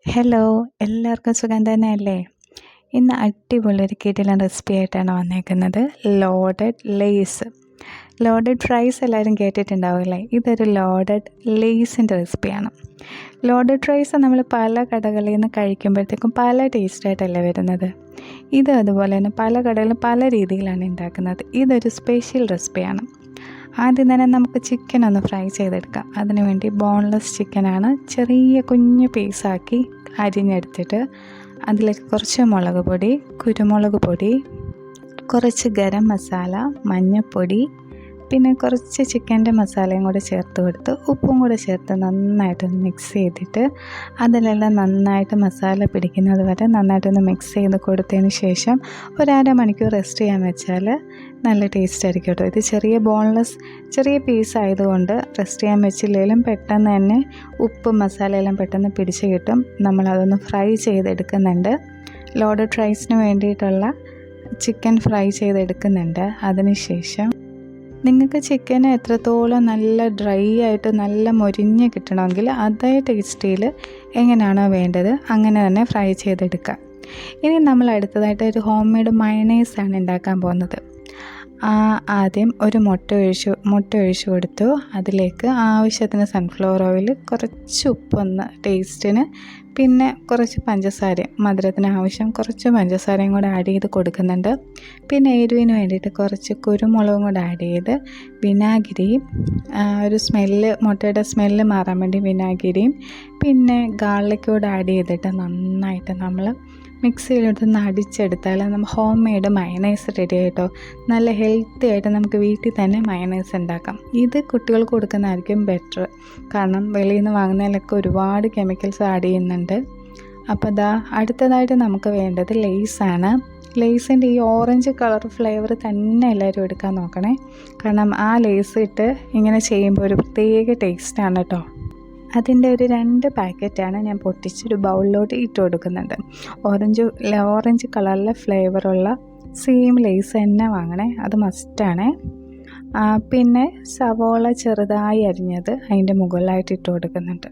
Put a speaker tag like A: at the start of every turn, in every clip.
A: Hello, എല്ലാവർക്കും സുഖം തന്നെയല്ലേ? ഇന്ന് അടിപൊളി ഒരു കിടിലൻ റെസിപ്പി ആയിട്ടാണ് വന്നേക്കുന്നത്. ലോഡഡ് ഫ്രൈസ് എല്ലാവരും കേട്ടിട്ടുണ്ടാവില്ലേ? ഇതൊരു ലോഡഡ് ലേസിൻ്റെ റെസിപ്പിയാണ്. ലോഡഡ് ഫ്രൈസ് നമ്മൾ പല കടകളിൽ നിന്ന് കഴിക്കുമ്പോഴത്തേക്കും പല ടേസ്റ്റായിട്ടല്ലേ വരുന്നത്. ഇത് അതുപോലെ തന്നെ പല കടകളിലും പല രീതിയിലാണ് ഉണ്ടാക്കുന്നത്. ഇതൊരു സ്പെഷ്യൽ റെസിപ്പിയാണ്. ആദ്യം തന്നെ നമുക്ക് ചിക്കൻ ഒന്ന് ഫ്രൈ ചെയ്തെടുക്കാം. അതിനുവേണ്ടി ബോൺലെസ് ചിക്കനാണ് ചെറിയ കുഞ്ഞു പീസാക്കി അരിഞ്ഞെടുത്തിട്ട് അതിലേക്ക് കുറച്ച് മുളക് പൊടി, കുരുമുളക് പൊടി, കുറച്ച് ഗരം മസാല, മഞ്ഞൾപ്പൊടി, പിന്നെ കുറച്ച് ചിക്കൻ്റെ മസാലയും കൂടെ ചേർത്ത് കൊടുത്ത് ഉപ്പും കൂടെ ചേർത്ത് നന്നായിട്ടൊന്ന് മിക്സ് ചെയ്തിട്ട് അതിലെല്ലാം നന്നായിട്ട് മസാല പിടിക്കുന്നത് വരെ നന്നായിട്ടൊന്ന് മിക്സ് ചെയ്ത് കൊടുത്തതിന് ശേഷം ഒരു അരമണിക്കൂർ റെസ്റ്റ് ചെയ്യാൻ വെച്ചാൽ നല്ല ടേസ്റ്റ് ആയിരിക്കും കേട്ടോ. ഇത് ചെറിയ പീസ് ആയതുകൊണ്ട് റെസ്റ്റ് ചെയ്യാൻ വെച്ചില്ലെങ്കിലും പെട്ടെന്ന് തന്നെ ഉപ്പും മസാലയെല്ലാം പെട്ടെന്ന് പിടിച്ച് കിട്ടും. നമ്മളതൊന്ന് ഫ്രൈ ചെയ്തെടുക്കുന്നുണ്ട്. ലോഡഡ് ഫ്രൈസിന് വേണ്ടിയിട്ടുള്ള ചിക്കൻ ഫ്രൈ ചെയ്തെടുക്കുന്നുണ്ട്. അതിനുശേഷം നിങ്ങൾക്ക് ചിക്കൻ എത്രത്തോളം നല്ല ഡ്രൈ ആയിട്ട് നല്ല മൊരിഞ്ഞ് കിട്ടണമെങ്കിൽ അതേ ടേസ്റ്റിൽ എങ്ങനെയാണോ വേണ്ടത് അങ്ങനെ തന്നെ ഫ്രൈ ചെയ്തെടുക്കുക. ഇനി നമ്മൾ അടുത്തതായിട്ട് ഒരു ഹോം മെയ്ഡ് മയണൈസാണ് ഉണ്ടാക്കാൻ പോകുന്നത്. ആദ്യം ഒരു മുട്ട ഒഴിച്ചു കൊടുത്തു. അതിലേക്ക് ആവശ്യത്തിന് സൺഫ്ലവർ ഓയിൽ, കുറച്ച് ഉപ്പൊന്ന് ടേസ്റ്റിന്, പിന്നെ കുറച്ച് പഞ്ചസാരയും മധുരത്തിന് ആവശ്യം കുറച്ച് പഞ്ചസാരയും കൂടെ ആഡ് ചെയ്ത് കൊടുക്കുന്നുണ്ട്. പിന്നെ എരിവിന് വേണ്ടിയിട്ട് കുറച്ച് കുരുമുളകും കൂടെ ആഡ് ചെയ്ത് വിനാഗിരിയും മുട്ടയുടെ സ്മെല്ല് മാറാൻ വേണ്ടി വിനാഗിരിയും പിന്നെ ഗാർലിക് കൂടെ ആഡ് ചെയ്തിട്ട് നന്നായിട്ട് നമ്മൾ മിക്സിയിലിട്ടൊന്ന് അടിച്ചെടുത്താൽ നമ്മൾ ഹോം മെയ്ഡ് മയണൈസ് റെഡി ആയിട്ടോ. നല്ല ഹെൽത്തി ആയിട്ട് നമുക്ക് വീട്ടിൽ തന്നെ മയണൈസ് ഉണ്ടാക്കാം. ഇത് കുട്ടികൾക്ക് കൊടുക്കുന്നതായിരിക്കും ബെറ്റർ. കാരണം വെളിയിൽ നിന്ന് വാങ്ങുന്നതിലൊക്കെ ഒരുപാട് കെമിക്കൽസ് ആഡ് ചെയ്യുന്നുണ്ട്. അപ്പോൾ അടുത്തതായിട്ട് നമുക്ക് വേണ്ടത് ലേസാണ്. ലേസിൻ്റെ ഈ ഓറഞ്ച് കളർ ഫ്ലേവർ തന്നെ എല്ലാവരും എടുക്കാൻ നോക്കണേ. കാരണം ആ ലേസ് ഇട്ട് ഇങ്ങനെ ചെയ്യുമ്പോൾ ഒരു പ്രത്യേക ടേസ്റ്റാണ് കേട്ടോ. അതിൻ്റെ ഒരു 2 പാക്കറ്റാണ് ഞാൻ പൊട്ടിച്ചൊരു ബൗളിലോട്ട് ഇട്ട് കൊടുക്കുന്നുണ്ട്. ഓറഞ്ച് കളറിലെ ഫ്ലേവറുള്ള സെയിം ലേസ് തന്നെ വാങ്ങണേ, അത് മസ്റ്റാണ്. പിന്നെ സവോള ചെറുതായി അരിഞ്ഞത് അതിൻ്റെ മുകളിലായിട്ട് ഇട്ട് കൊടുക്കുന്നുണ്ട്.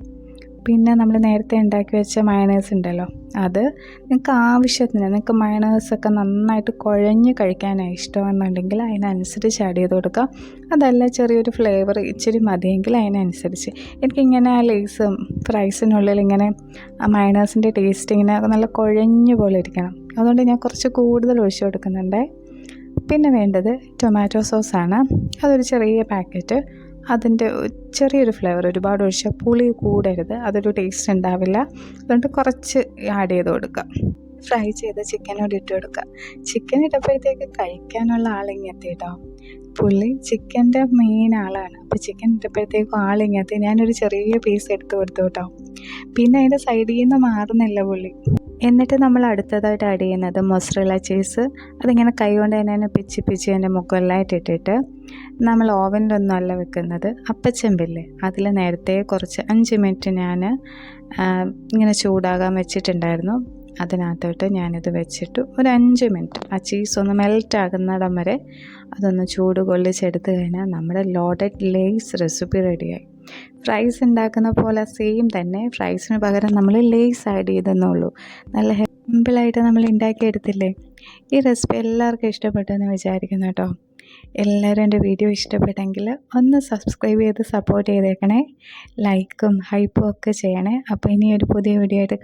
A: പിന്നെ നമ്മൾ നേരത്തെ ഉണ്ടാക്കി വെച്ച മയണൈസ് ഉണ്ടല്ലോ, അത് നിങ്ങൾക്ക് ആവശ്യത്തിന്, നിങ്ങൾക്ക് മയണൈസൊക്കെ നന്നായിട്ട് കുഴഞ്ഞ് കഴിക്കാനാണ് ഇഷ്ടമെന്നുണ്ടെങ്കിൽ അതിനനുസരിച്ച് ആഡ് ചെയ്ത് കൊടുക്കുക. അതല്ല ചെറിയൊരു ഫ്ലേവർ ഇച്ചിരി മതിയെങ്കിൽ അതിനനുസരിച്ച്. എനിക്കിങ്ങനെ ആ ലേസും ഫ്രൈസിനുള്ളിൽ ഇങ്ങനെ ആ മയണൈസിൻ്റെ ടേസ്റ്റ് ഇങ്ങനെ നല്ല കുഴഞ്ഞ പോലെ ഇരിക്കണം. അതുകൊണ്ട് ഞാൻ കുറച്ച് കൂടുതൽ ഒഴിച്ചു കൊടുക്കുന്നുണ്ട്. പിന്നെ വേണ്ടത് ടൊമാറ്റോ സോസാണ്. അതൊരു ചെറിയ പാക്കറ്റ്. അതിൻ്റെ ചെറിയൊരു ഫ്ലേവർ, ഒരുപാട് ഒഴിച്ചാൽ പുളി കൂടരുത്, അതൊരു ടേസ്റ്റ് ഉണ്ടാവില്ല. അതുകൊണ്ട് കുറച്ച് ആഡ് ചെയ്ത് കൊടുക്കുക. ഫ്രൈ ചെയ്ത ചിക്കനോട് ഇട്ട് കൊടുക്കുക. ചിക്കൻ ഇട്ടപ്പോഴത്തേക്ക് കഴിക്കാനുള്ള ആളിങ്ങെത്തി കേട്ടോ. പുള്ളി ചിക്കൻ്റെ മെയിൻ ആളാണ്. അപ്പോൾ ചിക്കൻ ഇട്ടപ്പോഴത്തേക്കും ആളിങ്ങെത്തി. ഞാനൊരു ചെറിയ പീസ് എടുത്ത് കൊടുത്തു കേട്ടോ. പിന്നെ അതിൻ്റെ സൈഡിൽ നിന്ന് മാറുന്നില്ല പുള്ളി. എന്നിട്ട് നമ്മൾ അടുത്തതായിട്ട് ആഡ് ചെയ്യുന്നത് മൊസറല്ല ചീസ്. അതിങ്ങനെ കൈ കൊണ്ട് തന്നെ പിച്ചി അതിൻ്റെ മുകളിലായിട്ട് ഇട്ടിട്ട് നമ്മൾ ഓവനിലൊന്നുമല്ല വെക്കുന്നത്, അപ്പച്ചെമ്പില്ലേ അതിൽ നേരത്തെ കുറച്ച് 5 മിനിറ്റ് ഞാൻ ഇങ്ങനെ ചൂടാകാൻ വെച്ചിട്ടുണ്ടായിരുന്നു. അതിനകത്തോട്ട് ഞാനിത് വെച്ചിട്ട് ഒരു 5 മിനിറ്റ് ആ ചീസൊന്ന് മെൽറ്റ് ആകുന്നിടം വരെ അതൊന്ന് ചൂട് കൊള്ളിച്ചെടുത്ത് കഴിഞ്ഞാൽ നമ്മുടെ ലോഡഡ് ലേസ് റെസിപ്പി റെഡിയായി. ഫ്രൈസ് ഉണ്ടാക്കുന്ന പോലെ സെയിം തന്നെ, ഫ്രൈസിന് പകരം നമ്മൾ ലേസ് ആഡ് ചെയ്തെന്നുള്ളൂ. നല്ല സിമ്പിളായിട്ട് നമ്മൾ ഉണ്ടാക്കിയെടുത്തില്ലേ. ഈ റെസിപ്പി എല്ലാവർക്കും ഇഷ്ടപ്പെട്ടെന്ന് വിചാരിക്കുന്നു കേട്ടോ. എല്ലാവരും എൻ്റെ വീഡിയോ ഇഷ്ടപ്പെട്ടെങ്കിൽ ഒന്ന് സബ്സ്ക്രൈബ് ചെയ്ത് സപ്പോർട്ട് ചെയ്തേക്കണേ. ലൈക്കും ഹൈപ്പും ഒക്കെ ചെയ്യണേ. അപ്പോൾ ഇനി ഒരു പുതിയ വീഡിയോ ആയിട്ട്